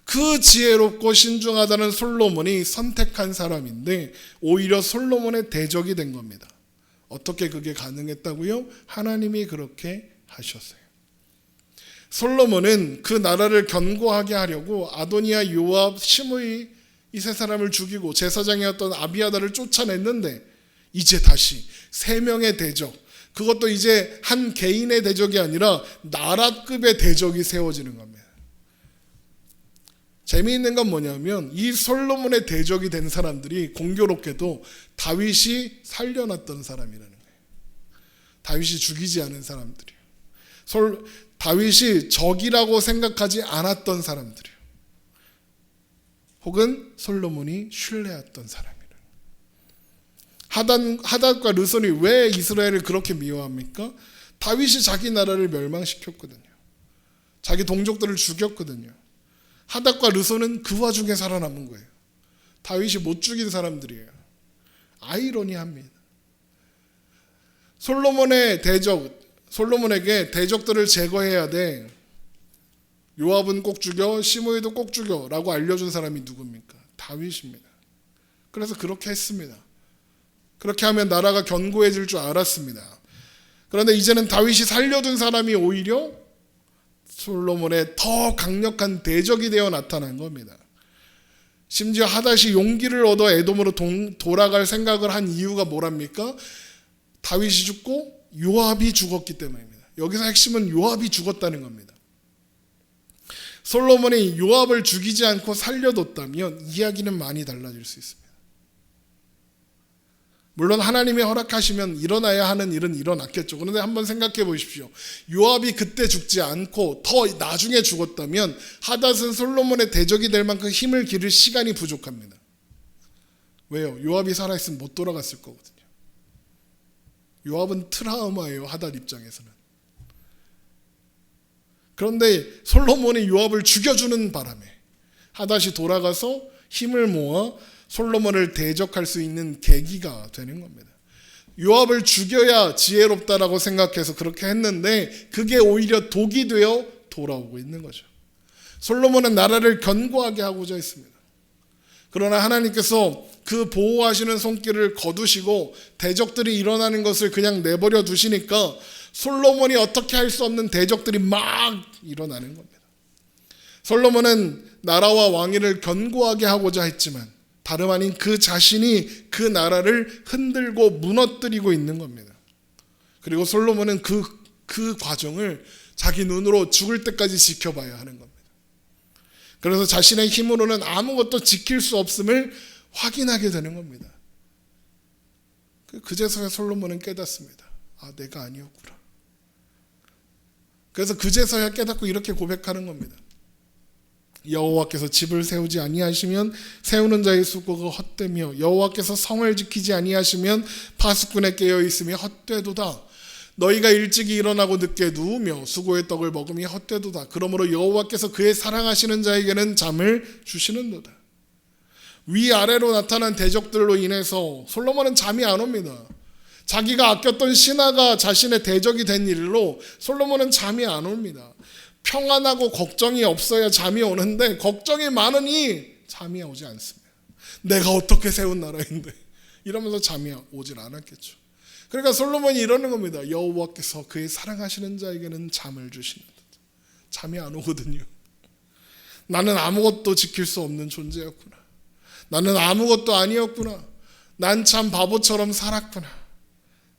그 지혜롭고 신중하다는 솔로몬이 선택한 사람인데 오히려 솔로몬의 대적이 된 겁니다. 어떻게 그게 가능했다고요? 하나님이 그렇게 하셨어요. 솔로몬은 그 나라를 견고하게 하려고 아도니아, 요압, 시므이 이 세 사람을 죽이고 제사장이었던 아비아다를 쫓아냈는데 이제 다시 세 명의 대적, 그것도 이제 한 개인의 대적이 아니라 나라급의 대적이 세워지는 겁니다. 재미있는 건 뭐냐면 이 솔로몬의 대적이 된 사람들이 공교롭게도 다윗이 살려놨던 사람이라는 거예요. 다윗이 죽이지 않은 사람들이에요. 다윗이 적이라고 생각하지 않았던 사람들이에요. 혹은 솔로몬이 신뢰했던 사람이에요. 하닷과 르손이 왜 이스라엘을 그렇게 미워합니까? 다윗이 자기 나라를 멸망시켰거든요. 자기 동족들을 죽였거든요. 하닷과 르손은 그 와중에 살아남은 거예요. 다윗이 못 죽인 사람들이에요. 아이러니합니다. 솔로몬의 대적, 솔로몬에게 대적들을 제거해야 돼. 요압은 꼭 죽여, 시므이도 꼭 죽여 라고 알려준 사람이 누굽니까? 다윗입니다. 그래서 그렇게 했습니다. 그렇게 하면 나라가 견고해질 줄 알았습니다. 그런데 이제는 다윗이 살려둔 사람이 오히려 솔로몬의 더 강력한 대적이 되어 나타난 겁니다. 심지어 하닷이 용기를 얻어 에돔으로 돌아갈 생각을 한 이유가 뭐랍니까? 다윗이 죽고 요압이 죽었기 때문입니다. 여기서 핵심은 요압이 죽었다는 겁니다. 솔로몬이 요압을 죽이지 않고 살려뒀다면 이야기는 많이 달라질 수 있습니다. 물론 하나님이 허락하시면 일어나야 하는 일은 일어났겠죠. 그런데 한번 생각해 보십시오. 요압이 그때 죽지 않고 더 나중에 죽었다면 하닷은 솔로몬의 대적이 될 만큼 힘을 기를 시간이 부족합니다. 왜요? 요압이 살아있으면 못 돌아갔을 거거든요. 요압은 트라우마예요. 하닷 입장에서는. 그런데 솔로몬이 요압을 죽여주는 바람에 하닷이 돌아가서 힘을 모아 솔로몬을 대적할 수 있는 계기가 되는 겁니다. 요압을 죽여야 지혜롭다라고 생각해서 그렇게 했는데 그게 오히려 독이 되어 돌아오고 있는 거죠. 솔로몬은 나라를 견고하게 하고자 했습니다. 그러나 하나님께서 그 보호하시는 손길을 거두시고 대적들이 일어나는 것을 그냥 내버려 두시니까 솔로몬이 어떻게 할 수 없는 대적들이 막 일어나는 겁니다. 솔로몬은 나라와 왕위를 견고하게 하고자 했지만 다름 아닌 그 자신이 그 나라를 흔들고 무너뜨리고 있는 겁니다. 그리고 솔로몬은 그 과정을 자기 눈으로 죽을 때까지 지켜봐야 하는 겁니다. 그래서 자신의 힘으로는 아무것도 지킬 수 없음을 확인하게 되는 겁니다. 그제서야 솔로몬은 깨닫습니다. 아, 내가 아니었구나. 그래서 그제서야 깨닫고 이렇게 고백하는 겁니다. 여호와께서 집을 세우지 아니하시면 세우는 자의 수고가 헛되며 여호와께서 성을 지키지 아니하시면 파수꾼에 깨어 있음이 헛되도다. 너희가 일찍이 일어나고 늦게 누우며 수고의 떡을 먹음이 헛되도다. 그러므로 여호와께서 그의 사랑하시는 자에게는 잠을 주시는도다. 위아래로 나타난 대적들로 인해서 솔로몬은 잠이 안 옵니다. 자기가 아꼈던 신하가 자신의 대적이 된 일로 솔로몬은 잠이 안 옵니다. 평안하고 걱정이 없어야 잠이 오는데 걱정이 많으니 잠이 오지 않습니다. 내가 어떻게 세운 나라인데 이러면서 잠이 오질 않았겠죠. 그러니까 솔로몬이 이러는 겁니다. 여호와께서 그의 사랑하시는 자에게는 잠을 주시는 듯. 잠이 안 오거든요. 나는 아무것도 지킬 수 없는 존재였구나. 나는 아무것도 아니었구나. 난 참 바보처럼 살았구나.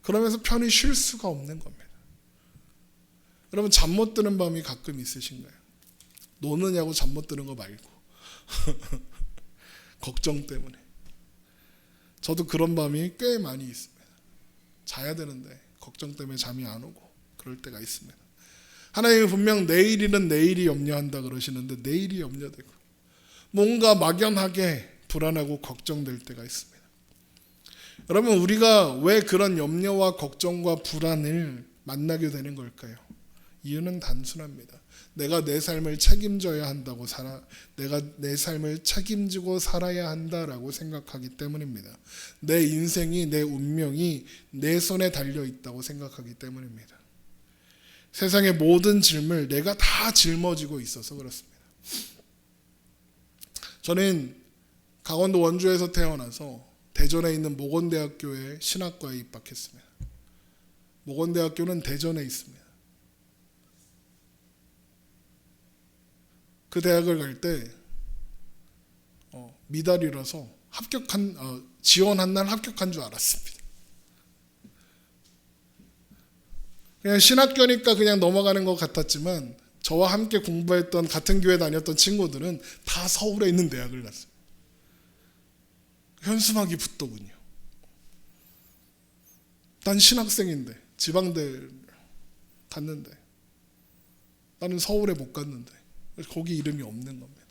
그러면서 편히 쉴 수가 없는 겁니다. 여러분 잠 못 드는 밤이 가끔 있으신가요? 노느냐고 잠 못 드는 거 말고 걱정 때문에. 저도 그런 밤이 꽤 많이 있습니다. 자야 되는데 걱정 때문에 잠이 안 오고 그럴 때가 있습니다. 하나님이 분명 내일이는 내일이 염려한다 그러시는데 내일이 염려되고 뭔가 막연하게 불안하고 걱정될 때가 있습니다. 여러분 우리가 왜 그런 염려와 걱정과 불안을 만나게 되는 걸까요? 이유는 단순합니다. 내가 내 삶을 책임져야 한다고 내가 내 삶을 책임지고 살아야 한다라고 생각하기 때문입니다. 내 인생이, 내 운명이 내 손에 달려 있다고 생각하기 때문입니다. 세상의 모든 짐을 내가 다 짊어지고 있어서 그렇습니다. 저는 강원도 원주에서 태어나서 대전에 있는 모건대학교에 신학과에 입학했습니다. 모건대학교는 대전에 있습니다. 그 대학을 갈 때 미달이라서 지원한 날 합격한 줄 알았습니다. 그냥 신학교니까 그냥 넘어가는 것 같았지만 저와 함께 공부했던 같은 교회 다녔던 친구들은 다 서울에 있는 대학을 갔어요. 현수막이 붙더군요. 난 신학생인데 지방대 갔는데 나는 서울에 못 갔는데 거기 이름이 없는 겁니다.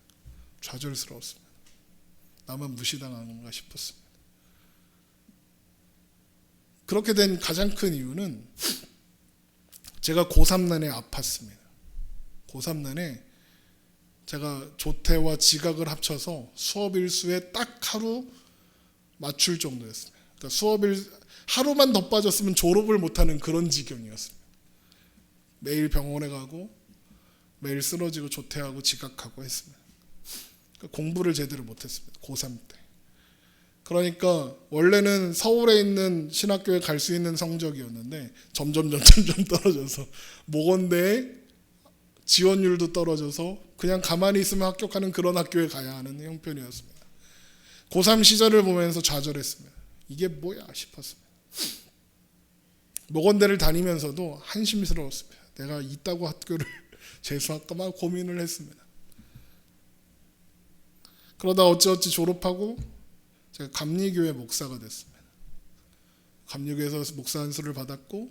좌절스러웠습니다. 나만 무시당한 건가 싶었습니다. 그렇게 된 가장 큰 이유는 제가 고3난에 아팠습니다. 고3난에 제가 조퇴와 지각을 합쳐서 수업 일수에 딱 하루 맞출 정도였습니다. 그러니까 하루만 더 빠졌으면 졸업을 못하는 그런 지경이었습니다. 매일 병원에 가고 매일 쓰러지고 조퇴하고 지각하고 했습니다. 공부를 제대로 못했습니다. 고3 때. 그러니까 원래는 서울에 있는 신학교에 갈 수 있는 성적이었는데 점점 떨어져서 모건대에 지원율도 떨어져서 그냥 가만히 있으면 합격하는 그런 학교에 가야 하는 형편이었습니다. 고3 시절을 보면서 좌절했습니다. 이게 뭐야 싶었습니다. 모건대를 다니면서도 한심스러웠습니다. 내가 이따구 학교를 재수할까 막 고민을 했습니다. 그러다 어찌어찌 졸업하고 제가 감리교회 목사가 됐습니다. 감리교회에서 목사 안수를 받았고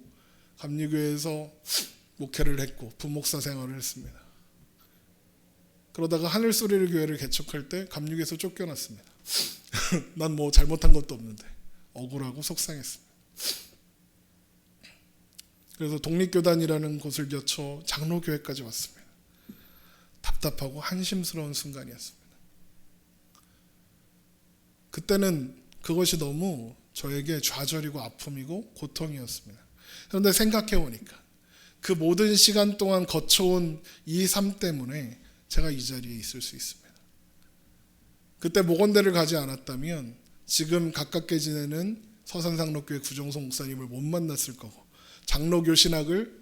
감리교회에서 목회를 했고 부목사 생활을 했습니다. 그러다가 하늘소리를 교회를 개척할 때 감리교회에서 쫓겨났습니다. 난 뭐 잘못한 것도 없는데 억울하고 속상했습니다. 그래서 독립교단이라는 곳을 거쳐 장로교회까지 왔습니다. 답답하고 한심스러운 순간이었습니다. 그때는 그것이 너무 저에게 좌절이고 아픔이고 고통이었습니다. 그런데 생각해 보니까 그 모든 시간 동안 거쳐온 이 삶 때문에 제가 이 자리에 있을 수 있습니다. 그때 모건대를 가지 않았다면 지금 가깝게 지내는 서산상록교회 구정성 목사님을 못 만났을 거고 장로교 신학을,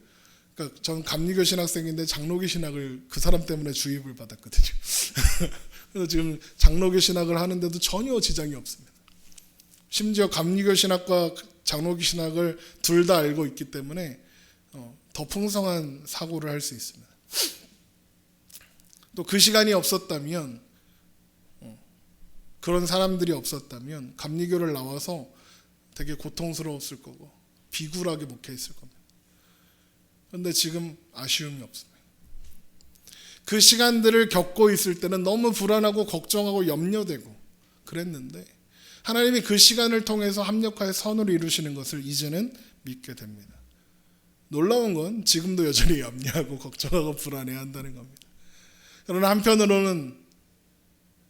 그러니까 전 감리교 신학생인데 장로교 신학을 그 사람 때문에 주입을 받았거든요. 그래서 지금 장로교 신학을 하는데도 전혀 지장이 없습니다. 심지어 감리교 신학과 장로교 신학을 둘 다 알고 있기 때문에 더 풍성한 사고를 할 수 있습니다. 또 그 시간이 없었다면, 그런 사람들이 없었다면 감리교를 나와서 되게 고통스러웠을 거고 비굴하게 목회했을 겁니다. 그런데 지금 아쉬움이 없습니다. 그 시간들을 겪고 있을 때는 너무 불안하고 걱정하고 염려되고 그랬는데 하나님이 그 시간을 통해서 합력하여 선을 이루시는 것을 이제는 믿게 됩니다. 놀라운 건 지금도 여전히 염려하고 걱정하고 불안해한다는 겁니다. 그러나 한편으로는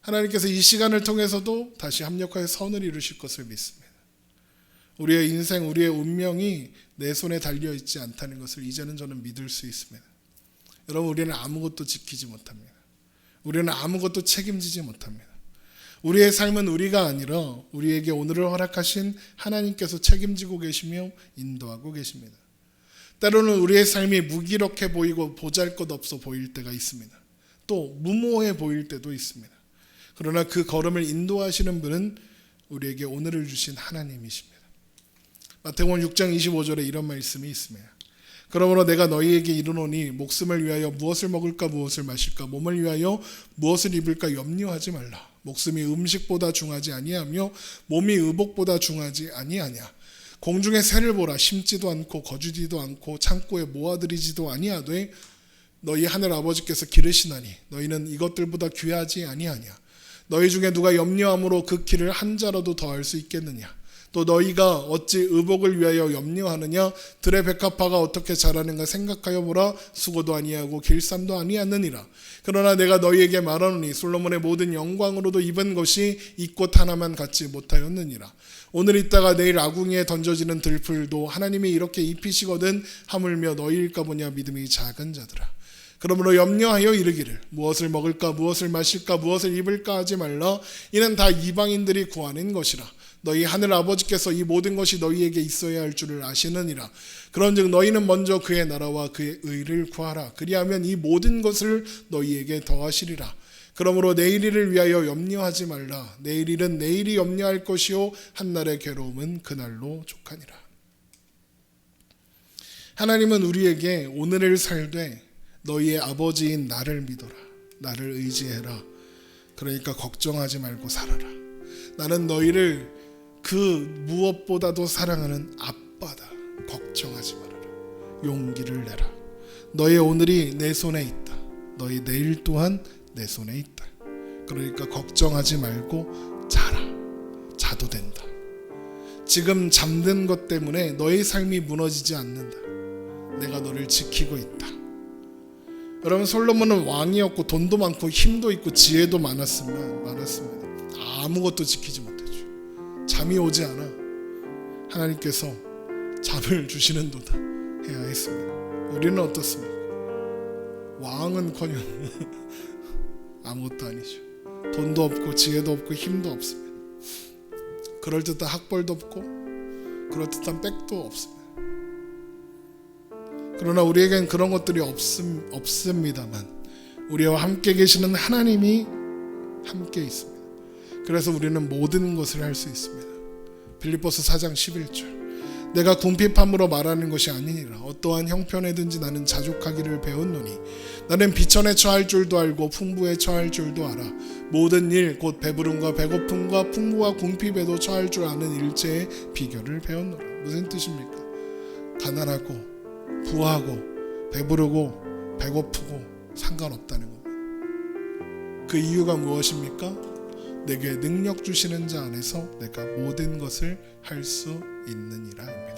하나님께서 이 시간을 통해서도 다시 합력하여 선을 이루실 것을 믿습니다. 우리의 인생, 우리의 운명이 내 손에 달려있지 않다는 것을 이제는 저는 믿을 수 있습니다. 여러분, 우리는 아무것도 지키지 못합니다. 우리는 아무것도 책임지지 못합니다. 우리의 삶은 우리가 아니라 우리에게 오늘을 허락하신 하나님께서 책임지고 계시며 인도하고 계십니다. 때로는 우리의 삶이 무기력해 보이고 보잘것없어 보일 때가 있습니다. 또 무모해 보일 때도 있습니다. 그러나 그 걸음을 인도하시는 분은 우리에게 오늘을 주신 하나님이십니다. 마태복음 6장 25절에 이런 말씀이 있습니다. 그러므로 내가 너희에게 이르노니 목숨을 위하여 무엇을 먹을까 무엇을 마실까 몸을 위하여 무엇을 입을까 염려하지 말라. 목숨이 음식보다 중하지 아니하며 몸이 의복보다 중하지 아니하냐. 공중의 새를 보라. 심지도 않고 거주지도 않고 창고에 모아들이지도 아니하되 너희 하늘 아버지께서 기르시나니 너희는 이것들보다 귀하지 아니하냐. 너희 중에 누가 염려함으로 그 키를 한 자라도 더할 수 있겠느냐. 또 너희가 어찌 의복을 위하여 염려하느냐. 들의 백합화가 어떻게 자라는가 생각하여 보라. 수고도 아니하고 길쌈도 아니하느니라. 그러나 내가 너희에게 말하노니 솔로몬의 모든 영광으로도 입은 것이 이 꽃 하나만 갖지 못하였느니라. 오늘 있다가 내일 아궁이에 던져지는 들풀도 하나님이 이렇게 입히시거든 하물며 너희일까 보냐. 믿음이 작은 자들아. 그러므로 염려하여 이르기를 무엇을 먹을까 무엇을 마실까 무엇을 입을까 하지 말라. 이는 다 이방인들이 구하는 것이라. 너희 하늘 아버지께서 이 모든 것이 너희에게 있어야 할 줄을 아시느니라. 그런즉 너희는 먼저 그의 나라와 그의 의를 구하라. 그리하면 이 모든 것을 너희에게 더하시리라. 그러므로 내일 일을 위하여 염려하지 말라. 내일 일은 내일이 염려할 것이요 한날의 괴로움은 그날로 족하니라. 하나님은 우리에게 오늘을 살되 너희의 아버지인 나를 믿어라. 나를 의지해라. 그러니까 걱정하지 말고 살아라. 나는 너희를 그 무엇보다도 사랑하는 아빠다. 걱정하지 말아라. 용기를 내라. 너의 오늘이 내 손에 있다. 너희 내일 또한 내 손에 있다. 그러니까 걱정하지 말고 자라. 자도 된다. 지금 잠든 것 때문에 너의 삶이 무너지지 않는다. 내가 너를 지키고 있다. 여러분, 솔로몬은 왕이었고 돈도 많고 힘도 있고 지혜도 많았습니다. 아무것도 지키지 못했죠. 잠이 오지 않아. 하나님께서 잠을 주시는도다. 해야 했습니다. 우리는 어떻습니까? 왕은커녕 아무것도 아니죠. 돈도 없고 지혜도 없고 힘도 없습니다. 그럴듯한 학벌도 없고 그럴듯한 백도 없습니다. 그러나 우리에겐 그런 것들이 없습니다만 우리와 함께 계시는 하나님이 함께 있습니다. 그래서 우리는 모든 것을 할 수 있습니다. 빌립보서 4장 11절 내가 궁핍함으로 말하는 것이 아니니라 어떠한 형편에든지 나는 자족하기를 배웠노니 나는 비천에 처할 줄도 알고 풍부에 처할 줄도 알아 모든 일 곧 배부름과 배고픔과 풍부와 궁핍에도 처할 줄 아는 일체의 비결을 배웠노라. 무슨 뜻입니까? 가난하고 부하고 배부르고 배고프고 상관없다는 겁니다. 그 이유가 무엇입니까? 내게 능력 주시는 자 안에서 내가 모든 것을 할 수 있느니라입니다.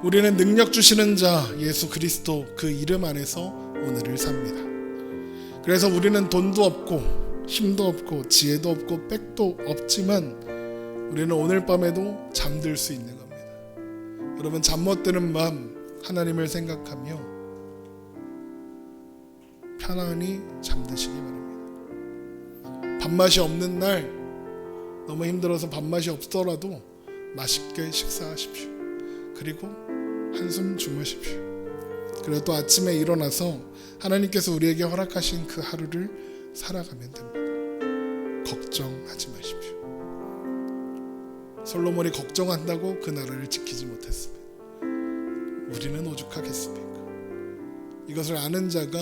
우리는 능력 주시는 자 예수 그리스도 그 이름 안에서 오늘을 삽니다. 그래서 우리는 돈도 없고 힘도 없고 지혜도 없고 백도 없지만 우리는 오늘 밤에도 잠들 수 있는 겁니다. 여러분 잠 못 드는 밤 하나님을 생각하며 편안히 잠드시기 바랍니다. 밥맛이 없는 날 너무 힘들어서 밥맛이 없더라도 맛있게 식사하십시오. 그리고 한숨 주무십시오. 그리고 또 아침에 일어나서 하나님께서 우리에게 허락하신 그 하루를 살아가면 됩니다. 걱정하지 마십시오. 솔로몬이 걱정한다고 그 나라를 지키지 못했습니다. 우리는 오죽하겠습니까? 이것을 아는 자가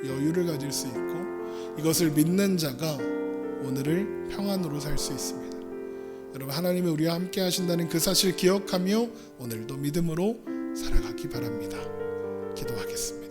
여유를 가질 수 있고 이것을 믿는 자가 오늘을 평안으로 살 수 있습니다. 여러분 하나님이 우리와 함께 하신다는 그 사실 기억하며 오늘도 믿음으로 살아가기 바랍니다. 기도하겠습니다.